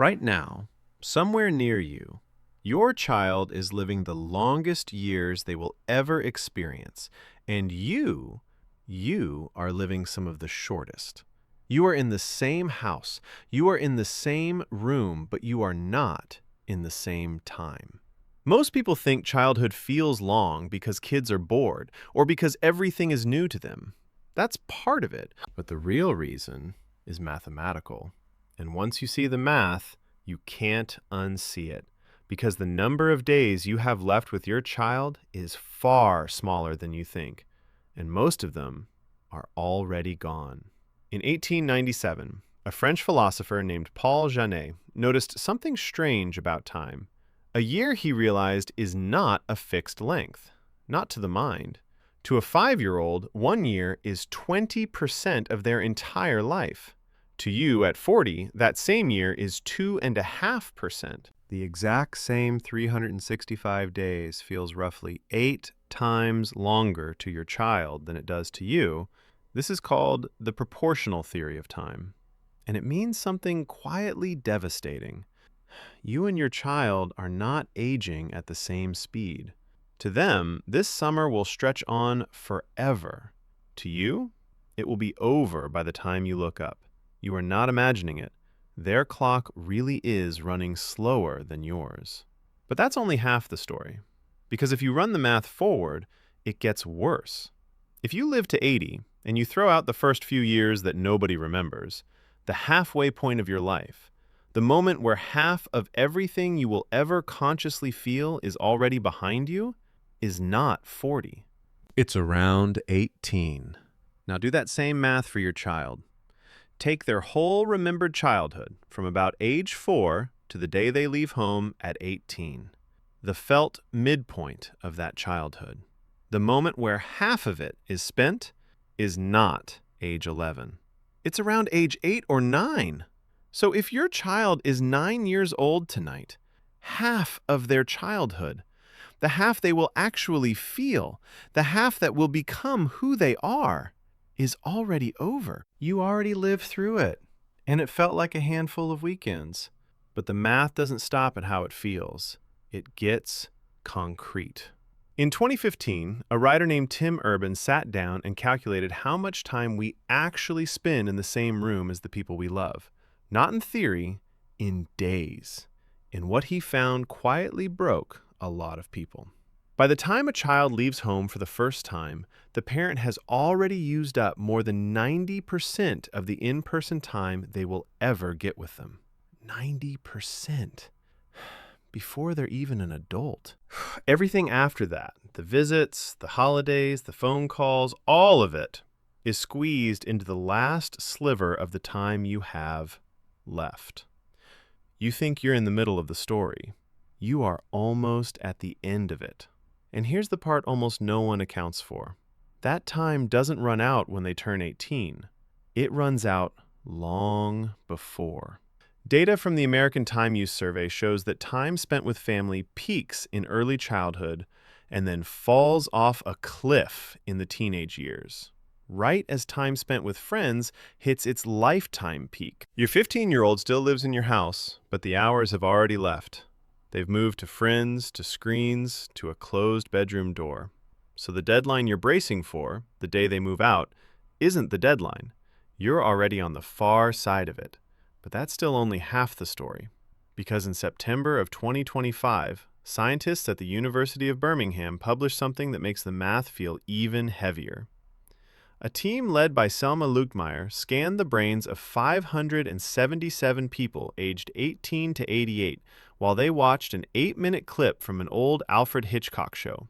Right now, somewhere near you, your child is living the longest years they will ever experience, and you are living some of the shortest. You are in the same house, you are in the same room, but you are not in the same time. Most people think childhood feels long because kids are bored or because everything is new to them. That's part of it, but the real reason is mathematical. And once you see the math, you can't unsee it because the number of days you have left with your child is far smaller than you think, and most of them are already gone. In 1897, a French philosopher named Paul Janet noticed something strange about time. A year, he realized, is not a fixed length, not to the mind. To a 5-year-old, 1 year is 20% of their entire life. To you at 40, that same year is 2.5%. The exact same 365 days feels roughly 8 times longer to your child than it does to you. This is called the proportional theory of time, and it means something quietly devastating. You and your child are not aging at the same speed. To them, this summer will stretch on forever. To you, it will be over by the time you look up. You are not imagining it. Their clock really is running slower than yours. But that's only half the story, because if you run the math forward, it gets worse. If you live to 80 and you throw out the first few years that nobody remembers, the halfway point of your life, the moment where half of everything you will ever consciously feel is already behind you, is not 40. It's around 18. Now do that same math for your child. Take their whole remembered childhood from about age 4 to the day they leave home at 18. The felt midpoint of that childhood, the moment where half of it is spent, is not age 11. It's around age 8 or 9. So if your child is 9 years old tonight, half of their childhood, the half they will actually feel, the half that will become who they are, is already over. You already lived through it, and it felt like a handful of weekends. But the math doesn't stop at how it feels. It gets concrete. In 2015, a writer named Tim Urban sat down and calculated how much time we actually spend in the same room as the people we love. Not in theory, in days. And what he found quietly broke a lot of people. By the time a child leaves home for the first time, the parent has already used up more than 90% of the in-person time they will ever get with them. 90%. Before they're even an adult. Everything after that, the visits, the holidays, the phone calls, all of it is squeezed into the last sliver of the time you have left. You think you're in the middle of the story. You are almost at the end of it. And here's the part almost no one accounts for. That time doesn't run out when they turn 18. It runs out long before. Data from the American Time Use Survey shows that time spent with family peaks in early childhood and then falls off a cliff in the teenage years, right as time spent with friends hits its lifetime peak. Your 15-year-old still lives in your house, but the hours have already left. They've moved to friends, to screens, to a closed bedroom door. So the deadline you're bracing for, the day they move out, isn't the deadline. You're already on the far side of it. But that's still only half the story. Because in September of 2025, scientists at the University of Birmingham published something that makes the math feel even heavier. A team led by Selma Luchtmeyer scanned the brains of 577 people aged 18 to 88 while they watched an 8-minute clip from an old Alfred Hitchcock show.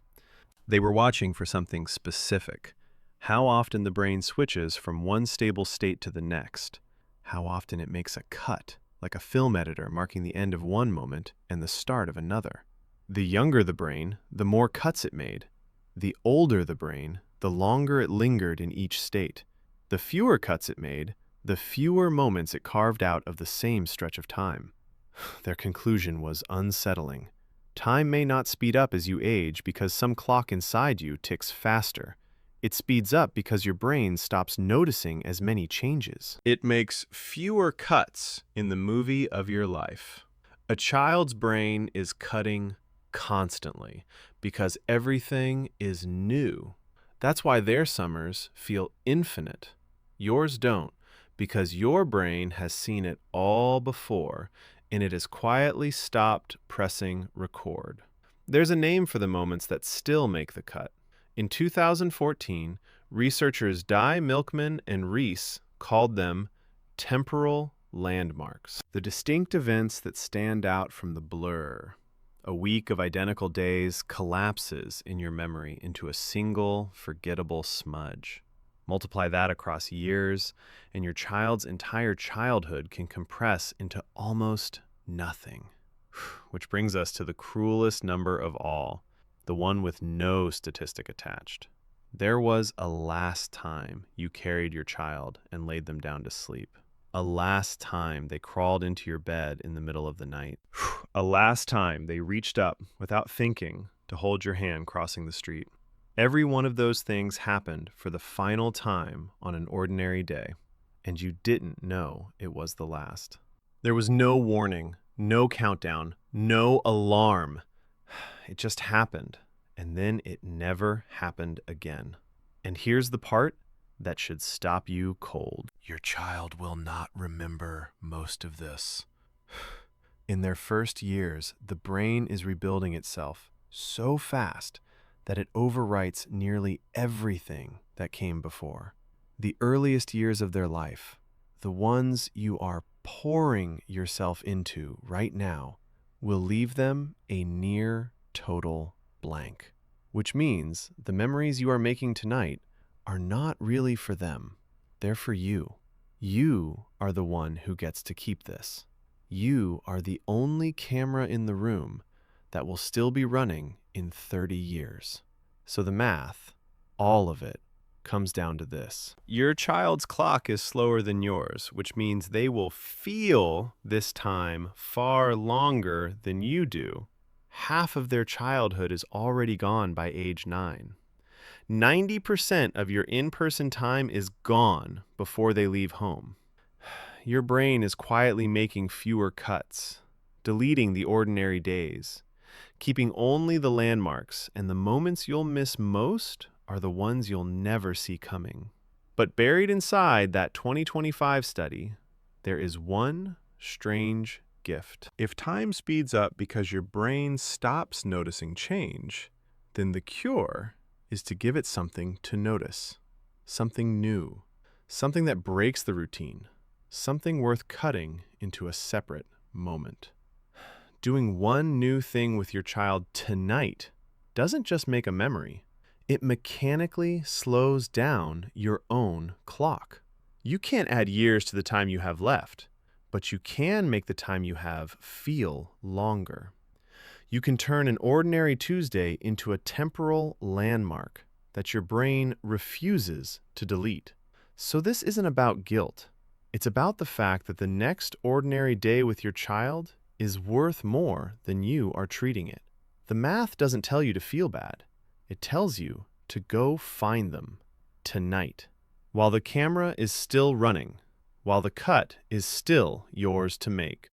They were watching for something specific. How often the brain switches from one stable state to the next. How often it makes a cut, like a film editor marking the end of one moment and the start of another. The younger the brain, the more cuts it made. The older the brain, the longer it lingered in each state. The fewer cuts it made, the fewer moments it carved out of the same stretch of time. Their conclusion was unsettling. Time may not speed up as you age because some clock inside you ticks faster. It speeds up because your brain stops noticing as many changes. It makes fewer cuts in the movie of your life. A child's brain is cutting constantly because everything is new. That's why their summers feel infinite. Yours don't, because your brain has seen it all before and it has quietly stopped pressing record. There's a name for the moments that still make the cut. In 2014, researchers Dye, Milkman, and Reese called them temporal landmarks, the distinct events that stand out from the blur. A week of identical days collapses in your memory into a single, forgettable smudge. Multiply that across years, and your child's entire childhood can compress into almost nothing. Which brings us to the cruelest number of all, the one with no statistic attached. There was a last time you carried your child and laid them down to sleep. A last time they crawled into your bed in the middle of the night. A last time they reached up without thinking to hold your hand crossing the street. Every one of those things happened for the final time on an ordinary day, and you didn't know it was the last. There was no warning, no countdown, no alarm. It just happened, and then it never happened again. And here's the part that should stop you cold. Your child will not remember most of this. In their first years, the brain is rebuilding itself so fast that it overwrites nearly everything that came before. The earliest years of their life, the ones you are pouring yourself into right now, will leave them a near total blank, which means the memories you are making tonight are not really for them. They're for you. You are the one who gets to keep this. You are the only camera in the room that will still be running in 30 years. So the math, all of it, comes down to this. Your child's clock is slower than yours, which means they will feel this time far longer than you do. Half of their childhood is already gone by age 9. 90% of your in-person time is gone before they leave home. Your brain is quietly making fewer cuts, deleting the ordinary days, keeping only the landmarks, and the moments you'll miss most are the ones you'll never see coming. But buried inside that 2025 study, there is one strange gift. If time speeds up because your brain stops noticing change, then the cure is to give it something to notice, something new, something that breaks the routine, something worth cutting into a separate moment. Doing one new thing with your child tonight doesn't just make a memory. It mechanically slows down your own clock. You can't add years to the time you have left, but you can make the time you have feel longer. You can turn an ordinary Tuesday into a temporal landmark that your brain refuses to delete. So this isn't about guilt. It's about the fact that the next ordinary day with your child is worth more than you are treating it. The math doesn't tell you to feel bad. It tells you to go find them tonight, while the camera is still running, while the cut is still yours to make.